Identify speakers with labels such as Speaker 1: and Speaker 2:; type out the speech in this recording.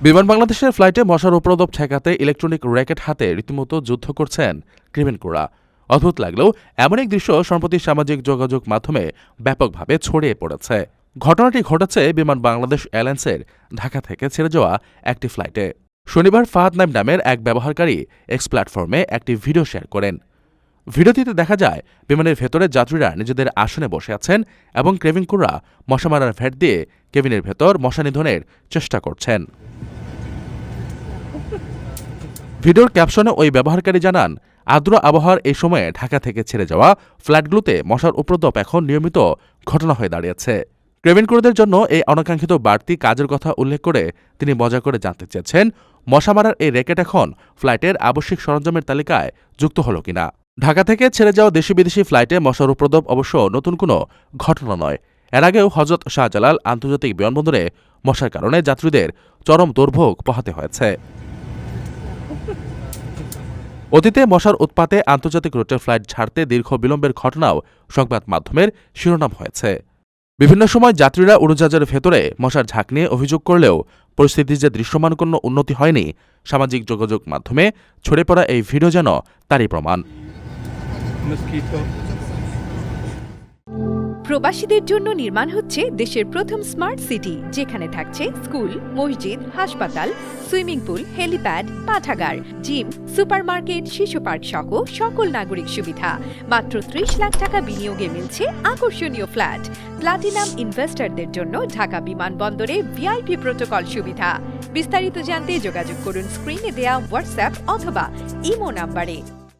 Speaker 1: বিমান বাংলাদেশের ফ্লাইটে মশার উপদ্রব ঠেকাতে ইলেকট্রনিক র্যাকেট হাতে রীতিমতো যুদ্ধ করছেন ক্রিমিনকোরা। অদ্ভুত লাগলেও এমন এক দৃশ্য সম্প্রতি সামাজিক যোগাযোগ মাধ্যমে ব্যাপকভাবে ছড়িয়ে পড়েছে। ঘটনাটি ঘটেছে বিমান বাংলাদেশ এয়ারলাইন্সের ঢাকা থেকে ছেড়ে যাওয়া একটি ফ্লাইটে। শনিবার ফাহাদ নাইম নামের এক ব্যবহারকারী এক্স প্ল্যাটফর্মে একটি ভিডিও শেয়ার করেন। ভিডিওটিতে দেখা যায় বিমানের ভেতরে যাত্রীরা নিজেদের আসনে বসে আছেন এবং ক্রিমিনকোরা মশা মারার ভ্যাট দিয়ে কেবিনের ভেতর মশা নিধনের চেষ্টা করছেন। ভিডিওর ক্যাপশনে ওই ব্যবহারকারী জানান, আর্দ্র আবহাওয়ার এই সময়ে ঢাকা থেকে ছেড়ে যাওয়া ফ্লাইটগুলোতে মশার উপদ্রব এখন নিয়মিত ঘটনা হয়ে দাঁড়িয়েছে। ক্রিমিনকোরদের জন্য এই অনাকাঙ্ক্ষিত বাড়তি কাজের কথা উল্লেখ করে তিনি মজা করে জানতে চেয়েছেন, মশা মারার এই র্যাকেট এখন ফ্লাইটের আবশ্যিক সরঞ্জামের তালিকায় যুক্ত হলো কিনা। ঢাকা থেকে ছেড়ে যাওয়া দেশি বিদেশি ফ্লাইটে মশার উপদ্রব অবশ্য নতুন কোনো ঘটনা নয়। এর আগেও হজরত শাহজালাল আন্তর্জাতিক বিমানবন্দরে মশার কারণে যাত্রীদের চরম দুর্ভোগ পোহাতে হয়েছে। অতীতে মশার উৎপাতে আন্তর্জাতিক রুটের ফ্লাইট ছাড়তে দীর্ঘ বিলম্বের ঘটনাও সংবাদ মাধ্যমের শিরোনাম হয়েছে। বিভিন্ন সময় যাত্রীরা উড়োজাহাজের ভেতরে মশার ঝাঁক নিয়ে অভিযোগ করলেও পরিস্থিতির যে দৃশ্যমান কোনো উন্নতি হয়নি, সামাজিক যোগাযোগ মাধ্যমে ছড়িয়ে পড়া এই ভিডিও যেন তারই প্রমাণ।
Speaker 2: প্রবাসীদের জন্য নির্মাণ হচ্ছে দেশের প্রথম স্মার্ট সিটি, যেখানে থাকছে স্কুল, মসজিদ, হাসপাতাল, সুইমিং পুল, হেলিপ্যাড, পাঠাগার, জিম, সুপারমার্কেট, শিশু পার্ক সহ সকল নাগরিক সুবিধা। মাত্র ৩০ লাখ টাকা বিনিয়োগে মিলছে আকর্ষণীয় ফ্ল্যাট। প্লাটিনাম ইনভেস্টরদের জন্য ঢাকা বিমানবন্দরে ভিআইপি প্রোটোকল সুবিধা। বিস্তারিত জানতে যোগাযোগ করুন স্ক্রিনে দেয়া হোয়াটসঅ্যাপ অথবা ইমো নাম্বারে।